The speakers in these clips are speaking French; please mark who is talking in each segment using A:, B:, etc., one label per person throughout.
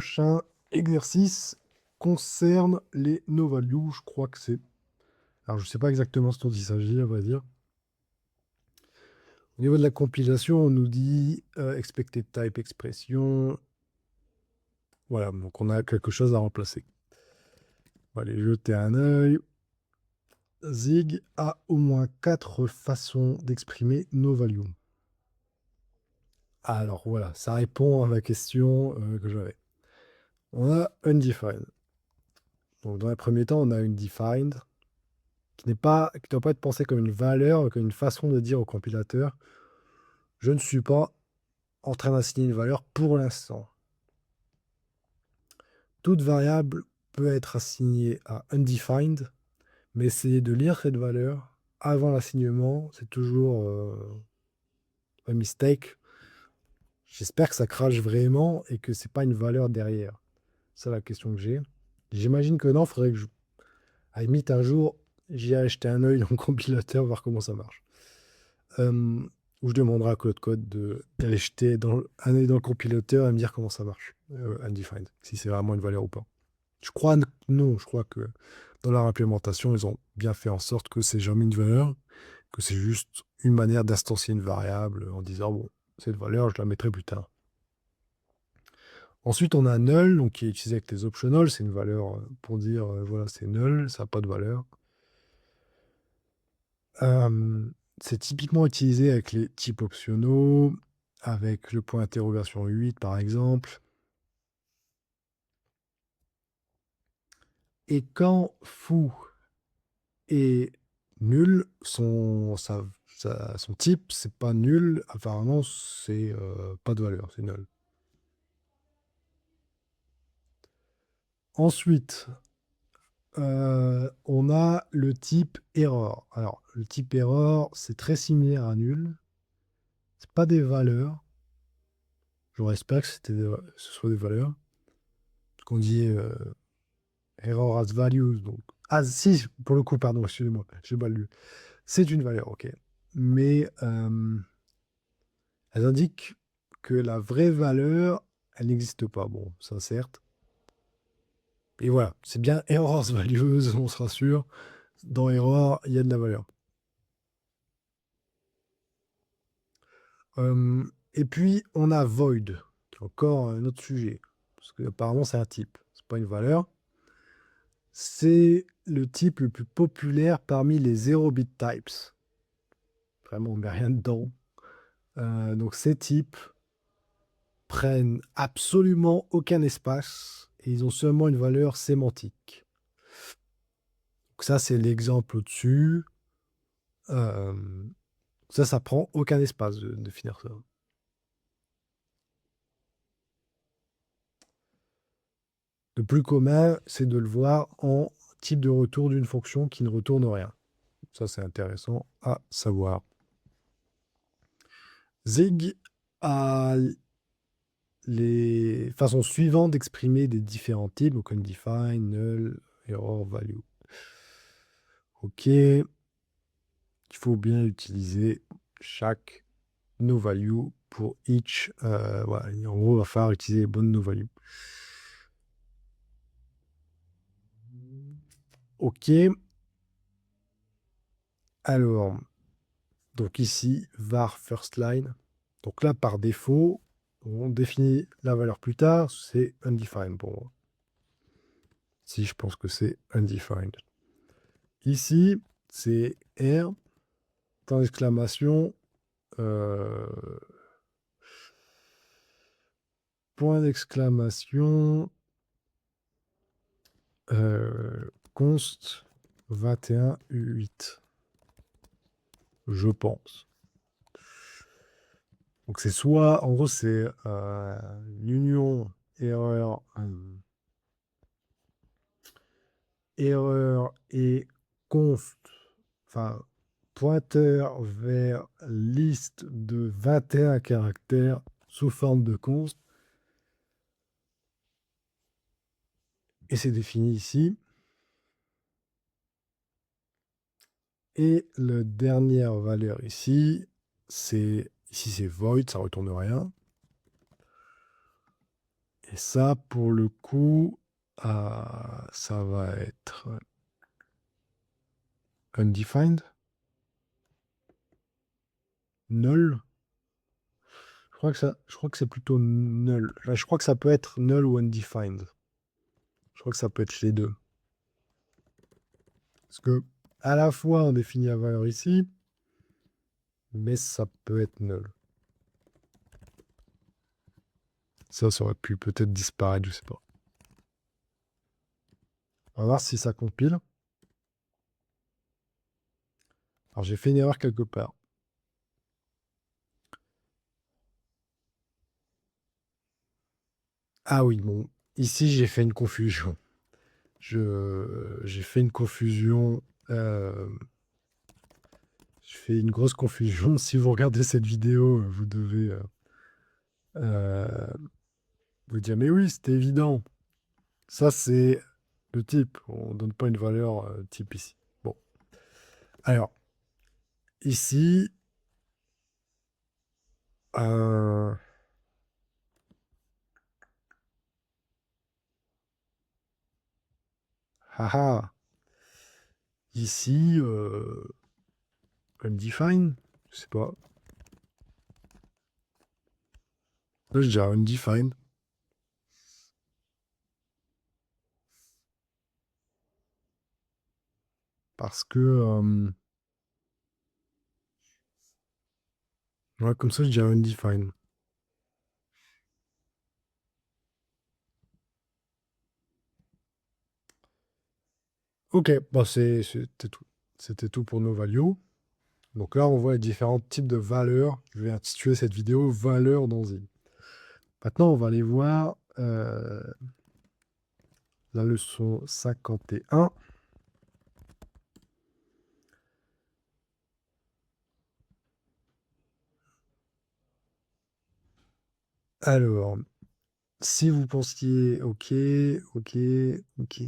A: Prochain exercice concerne les no-values, je crois que c'est... Alors, je ne sais pas exactement ce dont il s'agit, à vrai dire. Au niveau de la compilation, on nous dit expected type expression. Voilà, donc on a quelque chose à remplacer. On va aller jeter un œil. Zig a au moins 4 façons d'exprimer no-values. Alors voilà, ça répond à ma question que j'avais. On a undefined. Donc dans les premiers temps, on a une defined, qui ne doit pas être pensé comme une valeur, comme une façon de dire au compilateur, je ne suis pas en train d'assigner une valeur pour l'instant. Toute variable peut être assignée à undefined, mais essayer de lire cette valeur avant l'assignement, c'est toujours un mistake. J'espère que ça crache vraiment et que c'est pas une valeur derrière. C'est la question que j'ai. J'imagine que non, il faudrait que à la limite un jour, j'y ai acheté un œil dans le compilateur, voir comment ça marche. Où je demanderai à Code Code d'aller jeter un œil dans le compilateur et me dire comment ça marche, undefined, si c'est vraiment une valeur ou pas. Je crois non, je crois que dans leur implémentation, ils ont bien fait en sorte que c'est jamais une valeur, que c'est juste une manière d'instancier une variable en disant, bon, cette valeur, je la mettrai plus tard. Ensuite, on a null, donc, qui est utilisé avec les optionals, c'est une valeur pour dire, voilà, c'est null, ça n'a pas de valeur. C'est typiquement utilisé avec les types optionaux, avec le point d'interrogation 8 par exemple. Et quand foo est nul, son type, c'est pas nul, apparemment c'est pas de valeur, c'est nul. Ensuite, on a le type error. Alors, le type error, c'est très similaire à nul. C'est pas des valeurs. J'aurais espéré que ce soit des valeurs. Ce qu'on dit error as values. Donc... Ah, si, pour le coup, pardon, excusez-moi, j'ai mal lu. C'est une valeur, ok. Mais elles indiquent que la vraie valeur, elle n'existe pas. Bon, ça certes. Et voilà, c'est bien error as values, on se rassure. Dans error, il y a de la valeur. Et puis, on a void, qui est encore un autre sujet. Parce qu'apparemment, c'est un type, c'est pas une valeur. C'est le type le plus populaire parmi les 0-bit types. Vraiment, on met rien dedans. Donc, ces types prennent absolument aucun espace et ils ont seulement une valeur sémantique. Donc, ça, c'est l'exemple au-dessus. Ça prend aucun espace de finir ça. Le plus commun, c'est de le voir en type de retour d'une fonction qui ne retourne rien. Ça, c'est intéressant à savoir. Zig a les façons suivantes d'exprimer des différents types, donc undefined, null, error, value. Ok, il faut bien utiliser chaque no-value pour each. Voilà. En gros, il va falloir utiliser les bonnes no-values. Ok, alors, donc ici, var first line. Donc là, par défaut, on définit la valeur plus tard, c'est undefined pour moi. Si je pense que c'est undefined. Ici, c'est R, point d'exclamation, euh, point d'exclamation, const 21 U8, je pense. Donc c'est soit, en gros, c'est union erreur, erreur et const, enfin, pointeur vers liste de 21 caractères sous forme de const. Et c'est défini ici. Et la dernière valeur ici, c'est void, ça retourne rien. Et ça, pour le coup, ça va être undefined, null. Je crois que c'est plutôt null. Enfin, je crois que ça peut être null ou undefined. Je crois que ça peut être les deux. Parce que à la fois on définit la valeur ici, mais ça peut être null. Ça aurait pu peut-être disparaître, je sais pas. On va voir si ça compile. Alors j'ai fait une erreur quelque part. Ah oui, bon, ici j'ai fait une confusion. J'ai fait une confusion. Je fais une grosse confusion. Si vous regardez cette vidéo, vous devez euh, vous dire, mais oui, c'était évident. Ça, c'est le type. On donne pas une valeur type ici. Bon. Alors, ici, euh, haha, ici, undefined, je sais pas. Là, je dirais undefined. Parce que, ouais, comme ça, je dirais undefined. Ok, bon, c'était tout. C'était tout pour nos values. Donc là, on voit les différents types de valeurs. Je vais intituler cette vidéo valeurs dans Zig. Maintenant, on va aller voir la leçon 51. Alors, si vous pensiez, ok, ok, ok.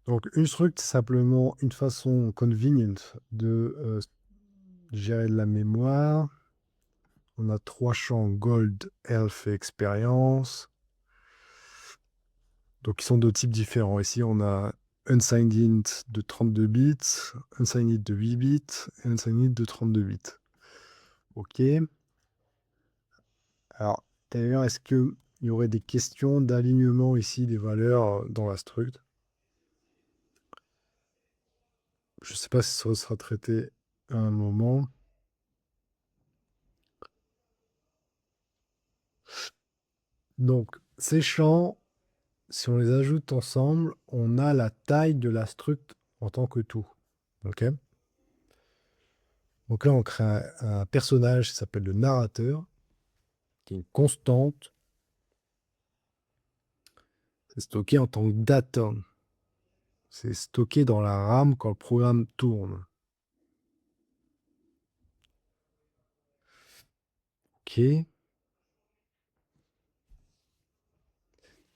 A: Donc, une struct, c'est simplement une façon convenient de gérer de la mémoire. On a trois champs gold, health et expérience. Donc, ils sont de types différents. Ici, on a unsigned int de 32 bits, unsigned int de 8 bits et unsigned int de 32 bits. Ok. Alors, d'ailleurs, est-ce qu'il y aurait des questions d'alignement ici des valeurs dans la struct? Je ne sais pas si ça sera traité à un moment. Donc, ces champs, si on les ajoute ensemble, on a la taille de la struct en tant que tout. Ok. Donc là, on crée un personnage qui s'appelle le narrateur, qui est une constante. C'est stocké en tant que data. C'est stocké dans la RAM quand le programme tourne. Ok.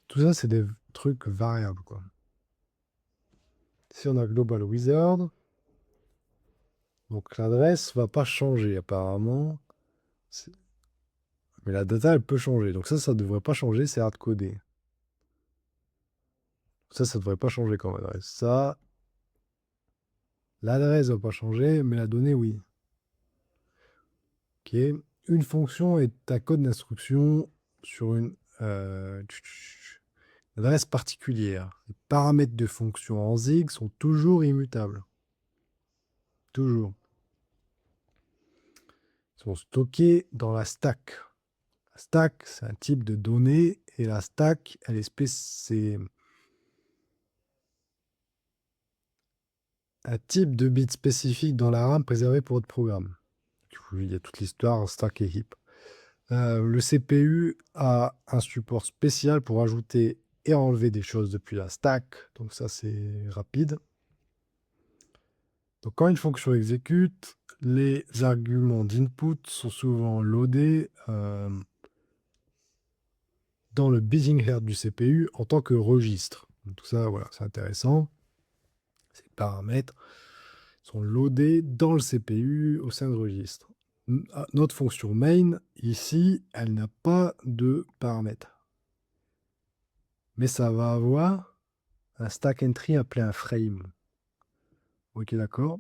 A: Tout ça, c'est des trucs variables, quoi. Si on a Global Wizard, donc l'adresse va pas changer apparemment. Mais la data, elle peut changer. Donc ça devrait pas changer, c'est hardcodé. Ça devrait pas changer comme adresse. Ça, l'adresse va pas changer, mais la donnée, oui. Ok. Une fonction est un code d'instruction sur une adresse particulière. Les paramètres de fonction en Zig sont toujours immutables. Toujours. Ils sont stockés dans la stack. La stack, c'est un type de données, et la stack, c'est un type de bit spécifique dans la RAM préservé pour votre programme. Il y a toute l'histoire stack et heap. Le CPU a un support spécial pour ajouter et enlever des choses depuis la stack. Donc ça, c'est rapide. Donc quand une fonction exécute, les arguments d'input sont souvent loadés dans le buzzing head du CPU en tant que registre. Donc tout ça, voilà, c'est intéressant. Ces paramètres sont loadés dans le CPU au sein de registre. Notre fonction main, ici, elle n'a pas de paramètres. Mais ça va avoir un stack entry appelé un frame. Ok, d'accord.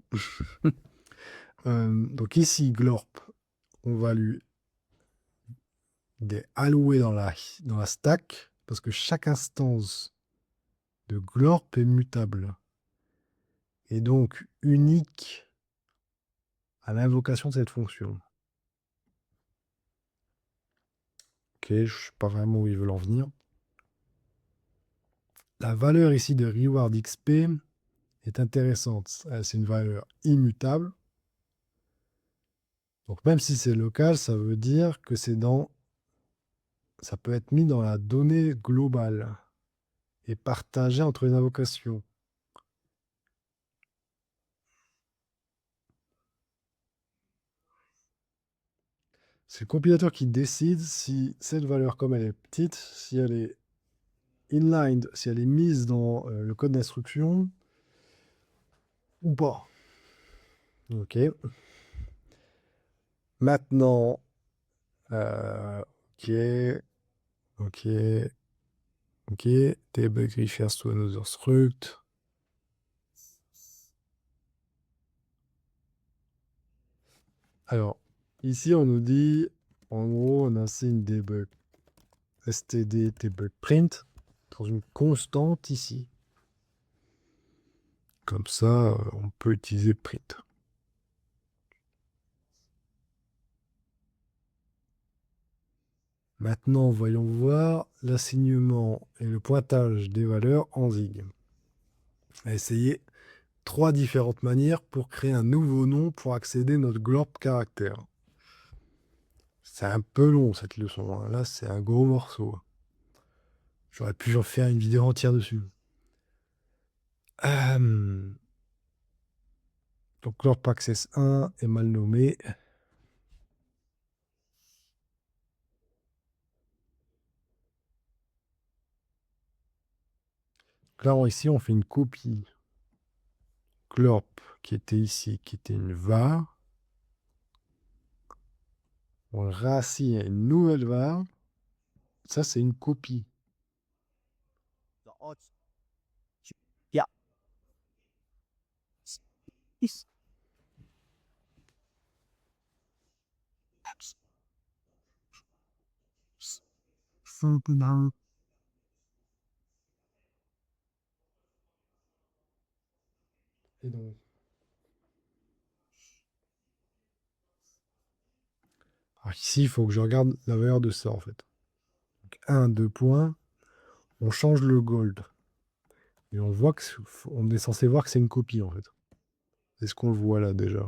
A: Donc ici, glorp, on va lui allouer dans la stack, parce que chaque instance de glorp est mutable. Et donc unique à l'invocation de cette fonction. Ok, je ne sais pas vraiment où ils veulent en venir. La valeur ici de reward XP est intéressante. C'est une valeur immutable. Donc même si c'est local, ça veut dire que ça peut être mis dans la donnée globale et partagé entre les invocations. C'est le compilateur qui décide si cette valeur, comme elle est petite, si elle est inlined, si elle est mise dans le code d'instruction ou pas. Ok. Maintenant, ok, ok, ok. Debug refers to another struct. Alors, ici, on nous dit, en gros, on a un signe debug std debug print dans une constante ici. Comme ça, on peut utiliser print. Maintenant, voyons voir l'assignement et le pointage des valeurs en zig. On va essayer 3 différentes manières pour créer un nouveau nom pour accéder à notre glorp caractère. C'est un peu long cette leçon, hein. Là, c'est un gros morceau. J'aurais pu en faire une vidéo entière dessus. Donc, glorp access 1 est mal nommé. Là, ici, on fait une copie. Glorp qui était ici, qui était une var. On le réassigne à une nouvelle var. Ça, c'est une copie.
B: Yeah.
A: Et donc, alors ici, il faut que je regarde la valeur de ça, en fait. Donc, 1, 2 points. On change le gold. Et on voit que on est censé voir que c'est une copie, en fait. Est-ce qu'on le voit là, déjà?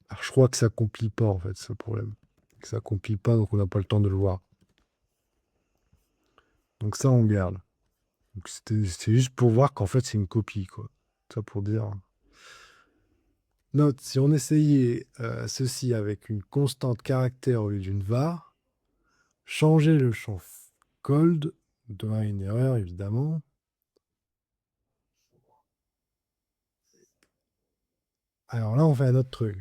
A: Alors, je crois que ça compile pas, en fait, c'est le problème. Que ça compile pas, donc on n'a pas le temps de le voir. Donc ça, on garde. Donc c'est juste pour voir qu'en fait, c'est une copie, quoi. Ça pour dire. Note, si on essayait ceci avec une constante caractère au lieu d'une var, changer le champ gold, donnera une erreur, évidemment. Alors là, on fait un autre truc.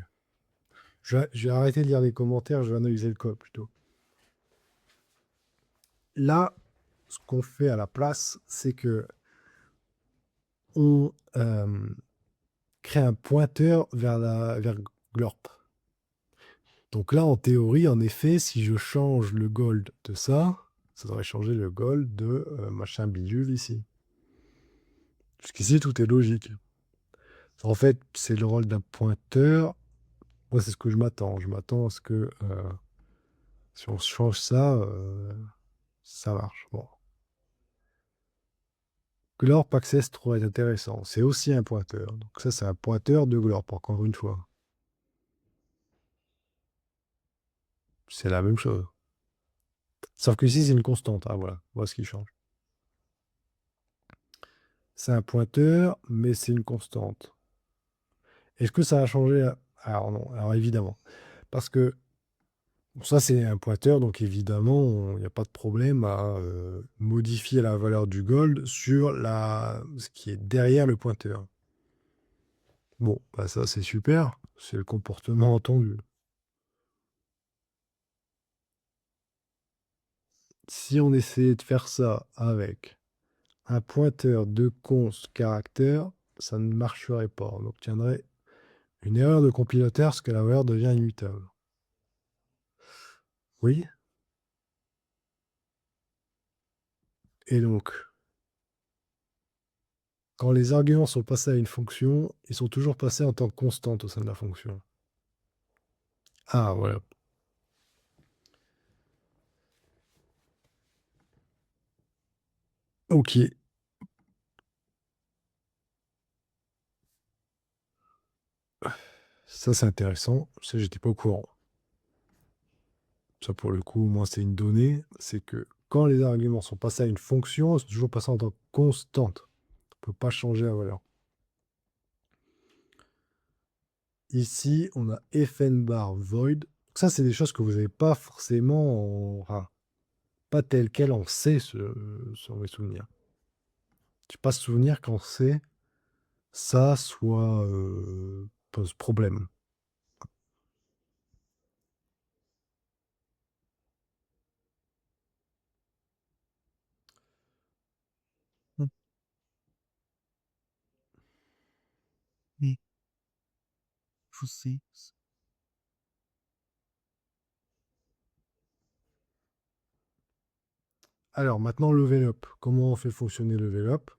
A: Je vais arrêter de lire les commentaires, je vais analyser le code plutôt. Là, ce qu'on fait à la place, c'est que on crée un pointeur vers glorp. Donc là, en théorie, en effet, si je change le gold de ça devrait changer le gold de machin bidule ici. Jusqu'ici, tout est logique. En fait, c'est le rôle d'un pointeur. Moi, c'est ce que je m'attends. Je m'attends à ce que si on change ça, ça marche. Bon. Glorp access pourrait être intéressant. C'est aussi un pointeur. Donc ça, c'est un pointeur de glorp, encore une fois. C'est la même chose. Sauf que ici, c'est une constante. Ah voilà, voilà ce qui change. C'est un pointeur, mais c'est une constante. Est-ce que ça a changé? Alors non, alors évidemment. Parce que Bon, ça, c'est un pointeur, donc évidemment, il n'y a pas de problème à modifier la valeur du gold sur ce qui est derrière le pointeur. Bon, bah ça, c'est super. C'est le comportement attendu. Si on essayait de faire ça avec un pointeur de const caractère, ça ne marcherait pas. On obtiendrait une erreur de compilateur parce que la valeur devient immutable. Oui. Et donc, quand les arguments sont passés à une fonction, ils sont toujours passés en tant que constante au sein de la fonction. Ah, voilà. Ok. Ça, c'est intéressant. Ça, j'étais pas au courant. Ça, pour le coup, moi, c'est une donnée. C'est que quand les arguments sont passés à une fonction, ils sont toujours passés en tant que constante. On ne peut pas changer la valeur. Ici, on a fn bar void. Ça, c'est des choses que vous n'avez pas forcément enfin, pas telles quelles en C sur mes souvenirs. Je n'ai pas souvenir qu'en C, ça soit pose problème.
B: Mm. Mais je sais.
A: Alors maintenant, level up. Comment on fait fonctionner level up?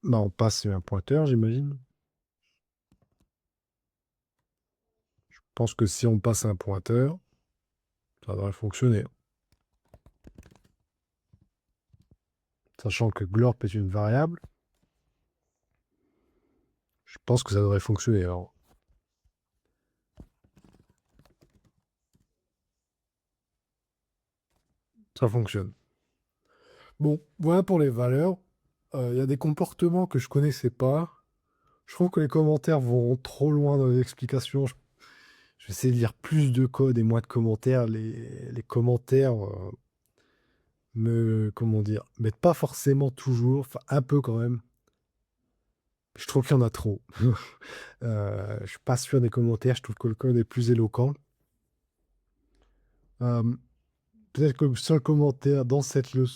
A: Bah, on passe un pointeur, j'imagine. Je pense que si on passe un pointeur, ça devrait fonctionner. Sachant que glorp est une variable, je pense que ça devrait fonctionner. Alors, ça fonctionne. Bon, voilà pour les valeurs. Il y a des comportements que je connaissais pas. Je trouve que les commentaires vont trop loin dans les explications. Je vais essayer de lire plus de code et moins de commentaires. Les commentaires comment dire, mettent pas forcément toujours, enfin un peu quand même. Je trouve qu'il y en a trop. Je suis pas sûr des commentaires. Je trouve que le code est plus éloquent. Euh, Peut-être que le seul commentaire dans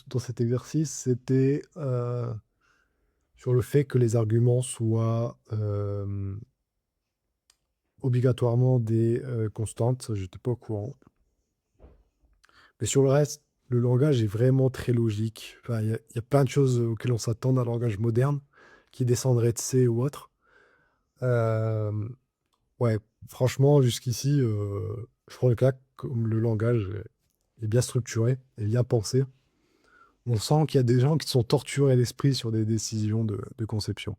A: dans cet exercice, c'était sur le fait que les arguments soient obligatoirement des constantes. Ça, j'étais pas au courant. Mais sur le reste, le langage est vraiment très logique. Enfin, il y a plein de choses auxquelles on s'attend d'un langage moderne qui descendrait de C ou autre. Euh, ouais, franchement, jusqu'ici, je prends le cas comme le langage est bien structuré et bien pensé. On sent qu'il y a des gens qui sont torturés l'esprit sur des décisions de conception.